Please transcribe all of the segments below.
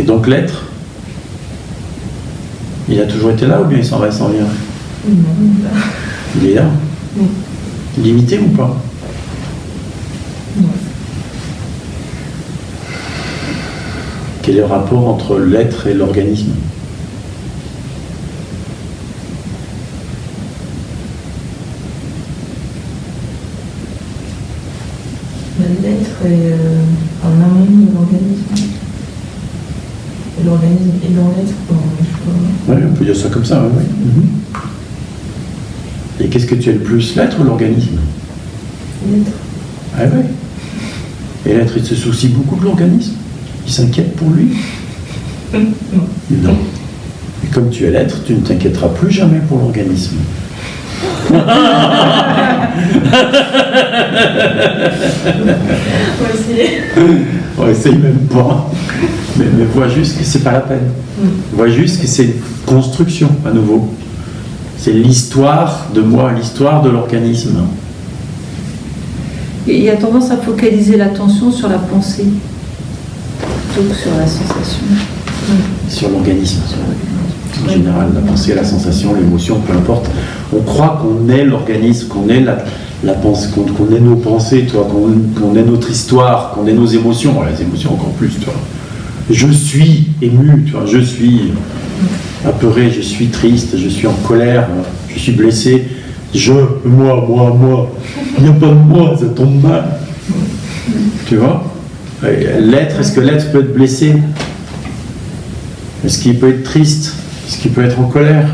Et donc l'être, il a toujours été là ou bien il s'en va et s'en vient? Non, là. Il est là. Oui. Limité ou pas? Non. Quel est le rapport entre l'être et l'organisme? L'être est en amont de l'organisme. Et l'organisme est dans l'être. Oui, on peut dire ça comme ça, oui. Et qu'est-ce que tu es le plus, l'être ou l'organisme? L'être. Ah oui. Et l'être, il se soucie beaucoup de l'organisme? Il s'inquiète pour lui? Non. Non. Et comme tu es l'être, tu ne t'inquiéteras plus jamais pour l'organisme. On va essayer. On essaye même pas. Mais vois juste que c'est pas la peine. Vois juste que c'est une construction, à nouveau. C'est l'histoire de moi, l'histoire de l'organisme. Et il y a tendance à focaliser l'attention sur la pensée plutôt que sur la sensation. Sur l'organisme. En général, la pensée, la sensation, l'émotion, peu importe. On croit qu'on est l'organisme, qu'on est la pensée, qu'on est nos pensées, toi, qu'on est notre histoire, qu'on est nos émotions. Bon, les émotions encore plus, toi. Je suis ému, tu vois, je suis apeuré, je suis triste, je suis en colère, je suis blessé. Moi. Il n'y a pas de moi, ça tombe mal. Tu vois? L'être, est-ce que l'être peut être blessé? Est-ce qu'il peut être triste? Est-ce qu'il peut être en colère?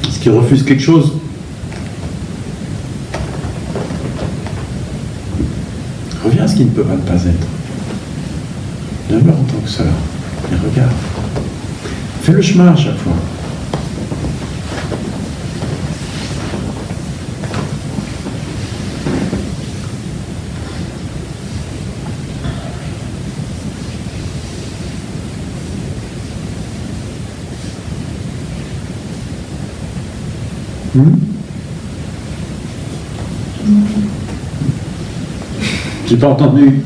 Est-ce qu'il refuse quelque chose? Reviens à ce qui ne peut pas être. Demeure en tant que sœur. Et regarde. Fais le chemin à chaque fois. J'ai pas entendu.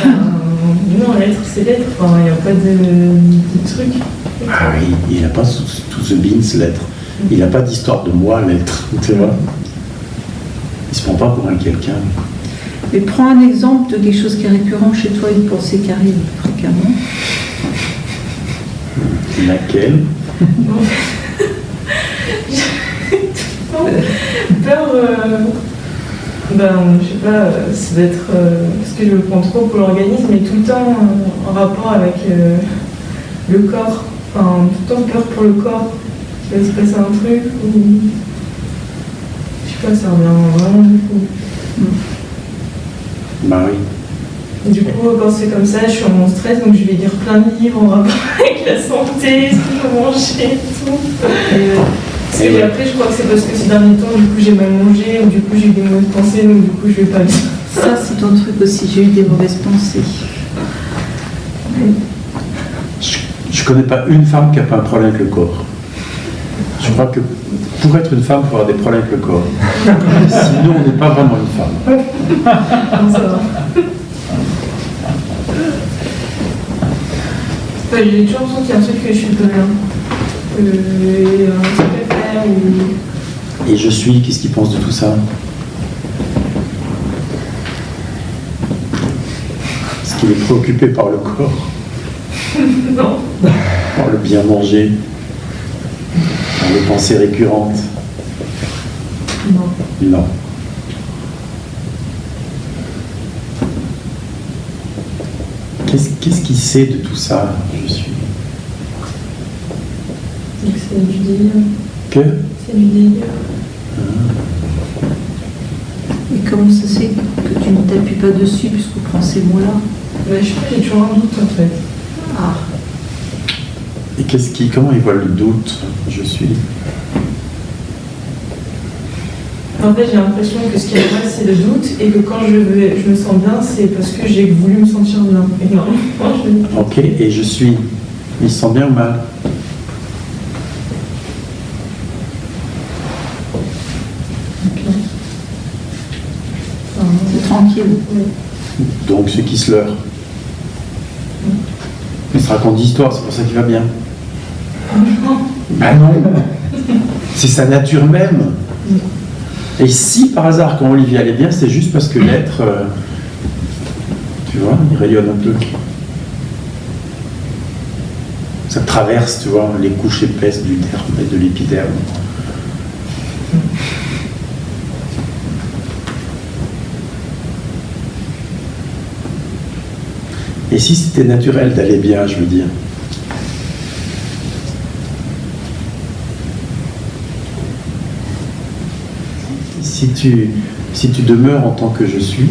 Non, l'être, c'est l'être. Enfin, il n'y a pas de truc. Ah oui, il n'a pas tout ce beans, l'être. Il n'a pas d'histoire de moi, l'être. Tu vois? Il se prend pas pour un quelqu'un. Mais prends un exemple de quelque chose qui est récurrent chez toi, une pensée qui arrive fréquemment. Laquelle? Peur, je sais pas, ça doit être parce que je me prends trop pour l'organisme, mais tout le temps en rapport avec le corps. Enfin, tout le temps peur pour le corps. Il va se passer un truc ou. Je sais pas, ça revient vraiment beaucoup. Bah oui. Du coup, quand c'est comme ça, je suis en stress, donc je vais lire plein de livres en rapport avec la santé, ce qu'il faut manger et tout. Et après, je crois que c'est parce que ces derniers temps, du coup, j'ai mal mangé, ou du coup, j'ai eu des mauvaises pensées, donc du coup, je vais pas bien. Ça, c'est ton truc aussi. J'ai eu des mauvaises pensées. Je connais pas une femme qui n'a pas un problème avec le corps. Je crois que pour être une femme, il faut avoir des problèmes avec le corps. Sinon, on n'est pas vraiment une femme. Non, ça va. J'ai toujours l'impression qu'il y a un truc que je suis pas bien. Un truc à faire ou. Et je suis, qu'est-ce qu'il pense de tout ça? Est-ce qu'il est préoccupé par le corps? Non. Par le bien manger? Par les pensées récurrentes? Non. Non. Qu'est-ce qu'il sait de tout ça? Je suis. Donc c'est du délire. Que? C'est du délire. Et comment ça se fait que tu ne t'appuies pas dessus puisqu'on prend ces mots-là? Je sais pas, j'ai toujours un doute en fait. Ah. Et comment il voit le doute? Je suis. En fait, j'ai l'impression que ce qui est vrai, c'est le doute, et que quand je me sens bien, c'est parce que j'ai voulu me sentir bien. Et non, Ok, et je suis. Il se sent bien ou mal? Enfin, C'est tranquille. oui. Donc ceux qui se leurrent. Il se raconte d'histoires, c'est pour ça qu'il va bien. Ben non. C'est sa nature même. Et si par hasard, quand Olivier allait bien, c'est juste parce que l'être, tu vois, il rayonne un peu. Ça traverse, tu vois, les couches épaisses du derme et de l'épiderme. Et si c'était naturel d'aller bien, je veux dire. Si tu demeures en tant que je suis,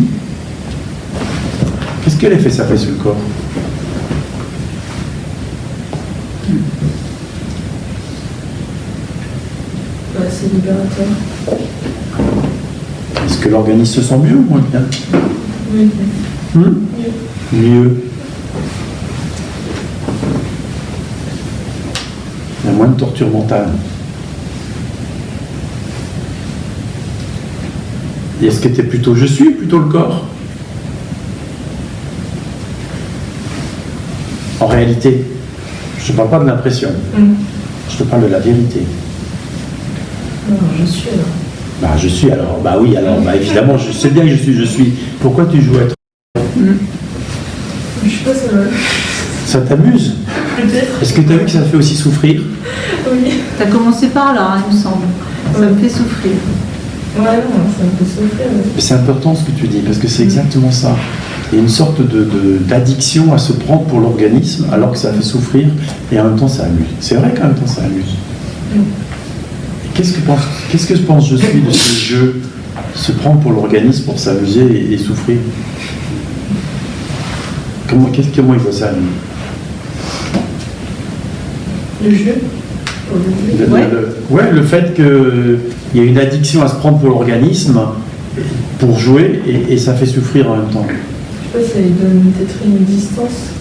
qu'est-ce que l'effet ça fait sur le corps? Ouais, c'est libérateur. Est-ce que l'organisme se sent mieux ou moins bien? Oui. Mieux. Il y a moins de torture mentale. Et est-ce que tu es plutôt je suis, plutôt le corps? En réalité, je ne parle pas de l'impression, je te parle de la vérité. Non, je suis alors. Bah je suis alors, bah oui alors, bah évidemment, je sais bien que je suis. Pourquoi tu joues à être? Je sais pas, ça va. Ça t'amuse? Peut-être. Est-ce que tu as vu que ça te fait aussi souffrir? Oui. T'as commencé par là, hein, il me semble. Ça me fait souffrir. Ouais, non, ça me fait souffrir. Ouais. Mais c'est important ce que tu dis, parce que c'est exactement ça. Il y a une sorte d'addiction à se prendre pour l'organisme, alors que ça fait souffrir, et en même temps ça amuse. C'est vrai qu'en même temps ça amuse. Et qu'est-ce que pense je suis de ce jeu? Se prendre pour l'organisme pour s'amuser et souffrir. Comment il voit ça, lui? Le jeu pour le jeu. Ouais, le fait qu'il y a une addiction à se prendre pour l'organisme, pour jouer, et ça fait souffrir en même temps. Je sais pas, ça lui donne peut-être une existence.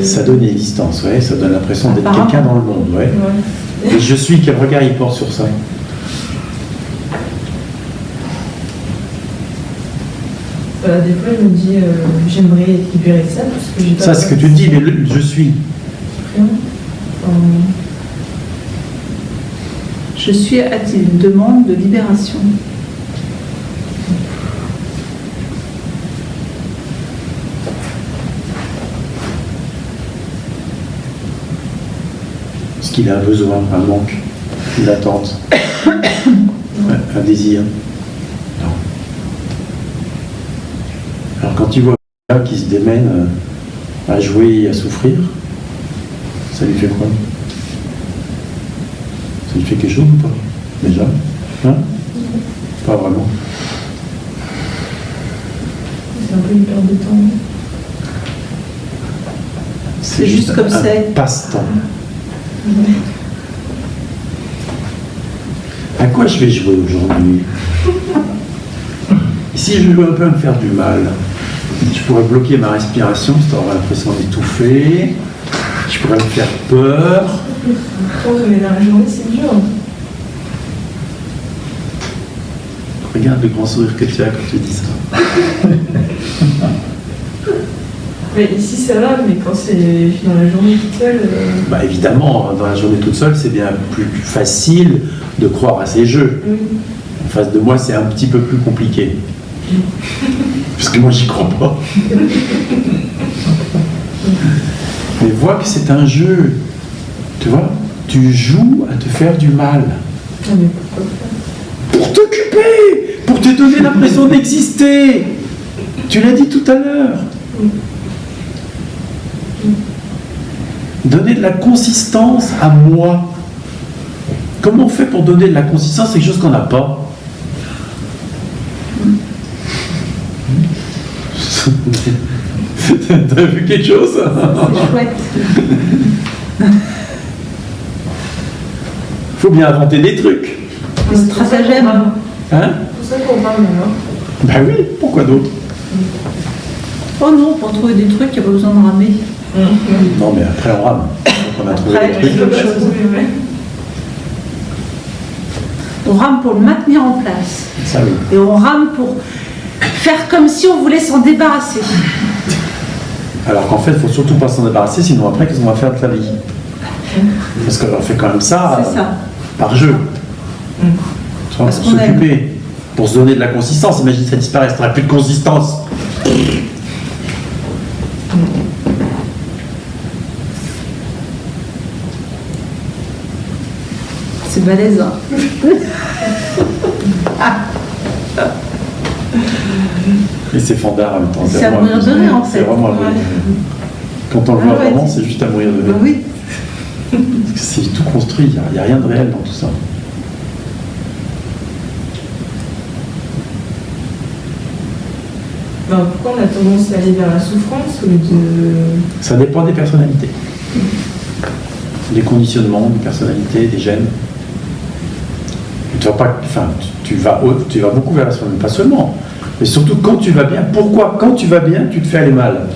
Ça donne une existence, ouais, ça donne l'impression d'être quelqu'un dans le monde, ouais. Ouais. Et je suis, quel regard il porte sur ça? Des fois, je me dis, j'aimerais être libérée de ça, parce que j'ai pas. Ça, c'est ce que tu dis, mais je suis. Rien. Je suis a-t-il une demande de libération? Est-ce qu'il a un besoin, un manque, une attente, un désir? Non. Alors quand il voit un gars qui se démène à jouer et à souffrir, ça lui fait quoi? Ça lui fait quelque chose ou pas? Déjà? Hein? Pas vraiment. C'est un peu une perte de temps. C'est juste comme un c'est. passe-temps. À quoi je vais jouer aujourd'hui? Si je veux un peu me faire du mal, je pourrais bloquer ma respiration, ça aurait l'impression d'étouffer. Je pourrais me faire peur. Mais dans la journée, c'est dur. Regarde le grand sourire que tu as quand tu dis ça. Mais ici, ça va, mais quand c'est dans la journée toute seule. Bah évidemment, dans la journée toute seule, c'est bien plus facile de croire à ces jeux. En face de moi, c'est un petit peu plus compliqué. Parce que moi, j'y crois pas. Mais vois que c'est un jeu. Tu vois, tu joues à te faire du mal. Ah, mais pourquoi pas? Pour t'occuper, pour te donner l'impression d'exister. Tu l'as dit tout à l'heure. Donner de la consistance à moi. Comment on fait pour donner de la consistance à quelque chose qu'on n'a pas? T'as vu quelque chose? C'est chouette. Faut bien inventer des trucs. Des stratagèmes. Hein? C'est pour ça qu'on parle maintenant. Ben oui, pourquoi d'autre? Oh non, pour trouver des trucs, il n'y a pas besoin de ramer. Non, mais après on rame. Donc on a trouvé Après, des trucs. quelque chose. On rame pour le maintenir en place. Ça, oui. Et on rame pour faire comme si on voulait s'en débarrasser. Alors qu'en fait, il ne faut surtout pas s'en débarrasser, sinon après, qu'est-ce qu'on va faire de sa vie? Parce qu'on fait quand même ça, C'est ça. par jeu. Tu vois, Parce pour qu'on s'occuper, pour se donner de la consistance. Imagine ça disparaît, ça n'aurait plus de consistance. C'est balèze, hein. Et c'est fandard en même temps. C'est à vraiment mourir de rire, en fait. C'est vraiment à mourir de rire. Quand on le voit Ah ouais, vraiment, c'est juste à mourir de rire. Ben oui. Parce que c'est tout construit, il n'y a rien de réel dans tout ça. Ben, pourquoi on a tendance à aller vers la souffrance ou de... Ça dépend des personnalités. Des conditionnements, des personnalités, des gènes. Tu vas pas, enfin, tu vas beaucoup vers la souffrance, mais pas seulement. Mais surtout quand tu vas bien. Pourquoi quand tu vas bien, tu te fais aller mal?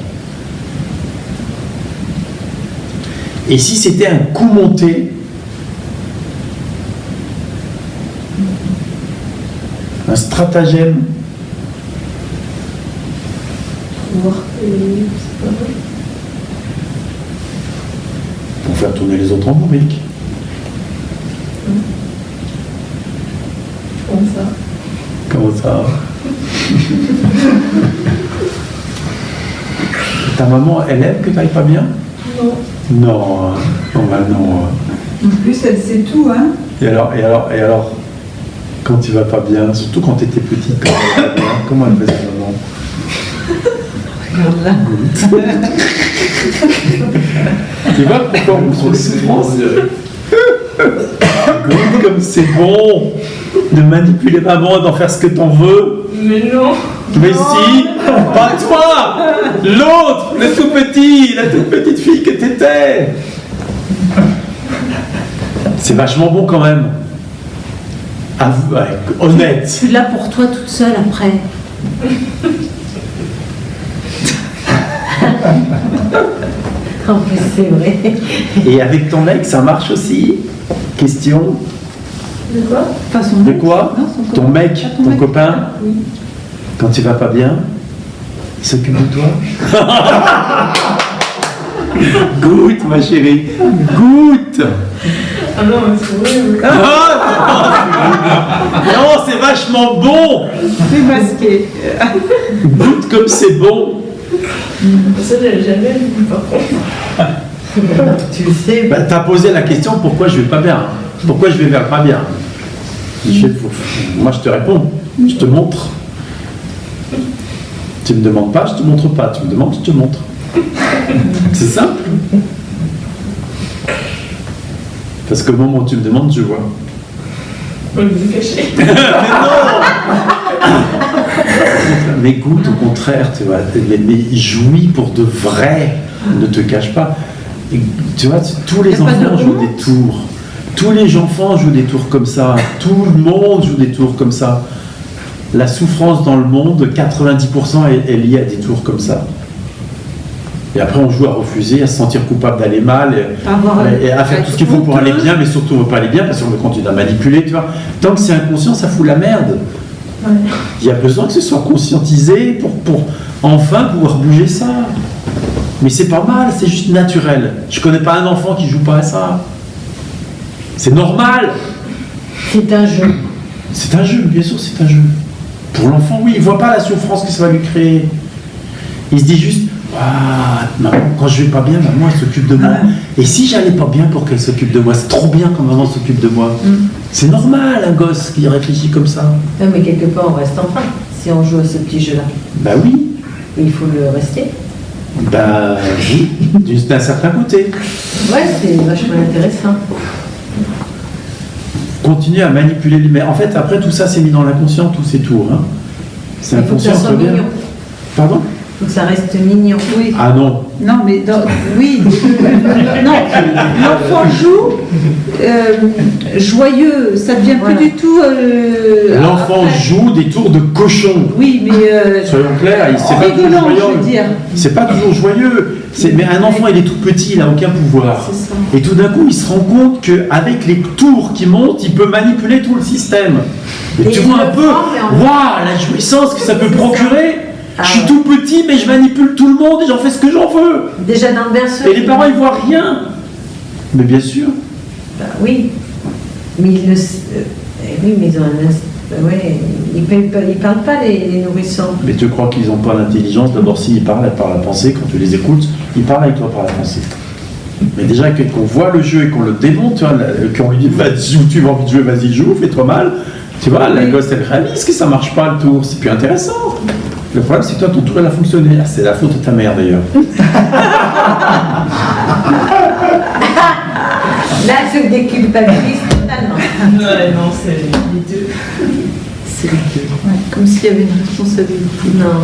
Et si c'était un coup monté, un stratagème, pouvoir et... c'est pas vrai. pour faire tourner les autres en bourrique. Comme ça. Comment ça? Ta maman, elle aime que tu n'ailles pas bien? Non. Non, hein. Non, bah non. En plus, elle sait tout, hein. Et alors, quand tu vas pas bien, surtout quand tu étais petite, quand tu vas pas bien, comment elle faisait maman? Regarde là. Tu vois pourquoi on trouve souffrance? Goûte comme c'est bon de manipuler maman, d'en faire ce que t'en veux. Mais non. Mais si, pas toi, l'autre, le tout petit, la toute petite fille que t'étais. C'est vachement bon quand même. Avoue, ouais, honnête. Je suis là pour toi toute seule après. En plus, c'est vrai. Et avec ton mec, ça marche aussi? Question. De quoi? Pas son De mec. quoi? Non, son Ton copain. mec, Ah, ton mec. copain, Oui. quand tu vas pas bien, il s'occupe de toi? Goûte, ma chérie. Goûte. Ah non, mais c'est vrai. Oui. Non, c'est vachement bon. C'est masqué. Goûte comme c'est bon. Ça, j'avais jamais vu par contre. Tu le sais. Bah, t'as posé la question pourquoi je vais pas bien. Pourquoi je vais vers pas bien. Moi, je te réponds. Je te montre. Tu me demandes pas, je te montre pas. Tu me demandes, je te montre. C'est simple. Parce qu'au moment où tu me demandes, je vois. On le cacher. Mais non. Mais goûte au contraire, tu vois. Mais jouis pour de vrai. Ne te cache pas. Et, tu vois, tous les Y a pas de enfants jouent honte. des tours. Tous les enfants jouent des tours comme ça. Tout le monde joue des tours comme ça. La souffrance dans le monde, 90% est liée à des tours comme ça. Et après, on joue à refuser, à se sentir coupable d'aller mal, et à faire tout ce qu'il faut pour aller bien, mais surtout on ne veut pas aller bien parce qu'on continue à manipuler, tu vois. Tant que c'est inconscient, ça fout la merde. Ouais. Il y a besoin que ce soit conscientisé pour enfin pouvoir bouger ça. Mais c'est pas mal, c'est juste naturel. Je connais pas un enfant qui joue pas à ça. C'est normal. C'est un jeu. C'est un jeu, bien sûr, c'est un jeu. Pour l'enfant, oui, il voit pas la souffrance que ça va lui créer. Il se dit juste, ah, maman, quand je vais pas bien, maman elle s'occupe de moi. Et si j'allais pas bien pour qu'elle s'occupe de moi, c'est trop bien quand maman s'occupe de moi. C'est normal un gosse qui réfléchit comme ça. Non, mais quelque part, on reste enfant si on joue à ce petit jeu-là. Bah oui, Et il faut le rester. bah oui, d'un certain côté. Ouais, c'est vachement intéressant. Continuer à manipuler lui. Mais en fait, après tout ça, c'est mis dans l'inconscient, tous ces tours. Hein. C'est Il faut que ça inconscient, soit très bien. mignon. Pardon? Il faut que ça reste mignon. Oui. Ah non. Non, mais oui. Non, l'enfant joue joyeux. Ça devient Voilà. plus du tout. L'enfant après. joue des tours de cochon. Oui, mais. Soyons clairs, c'est pas toujours rigolant, je joyeux. veux dire. C'est pas toujours joyeux. Mais un enfant, il est tout petit, il n'a aucun pouvoir. C'est ça. Et tout d'un coup, il se rend compte qu'avec les tours qui montent, il peut manipuler tout le système. Et tu vois un peu, waouh, la jouissance que ça peut procurer. Je suis tout petit, mais je manipule tout le monde et j'en fais ce que j'en veux. Déjà dans le berceau. Et les parents, ils voient rien. Mais bien sûr. Bah, oui. Mais ils le. Oui, mais ils ont un. Ouais, ils parlent pas, les nourrissons. Mais tu crois qu'ils n'ont pas l'intelligence? D'abord, s'ils parlent par la pensée, quand tu les écoutes, ils parlent avec toi par la pensée. Mais déjà, qu'on voit le jeu et qu'on le démonte, tu vois, qu'on lui dit, vas-y, tu as envie de jouer, vas-y, joue, fais-toi mal. Tu vois, la gosse, elle réalise que ça marche pas le tour, c'est plus intéressant. Le problème, c'est que toi, ton tour, il a fonctionné. Ah, c'est la faute de ta mère, d'ailleurs. Là, je déculpabilise totalement. Ouais, non, c'est les deux. C'est les deux. Ouais, comme s'il y avait une responsabilité. Non.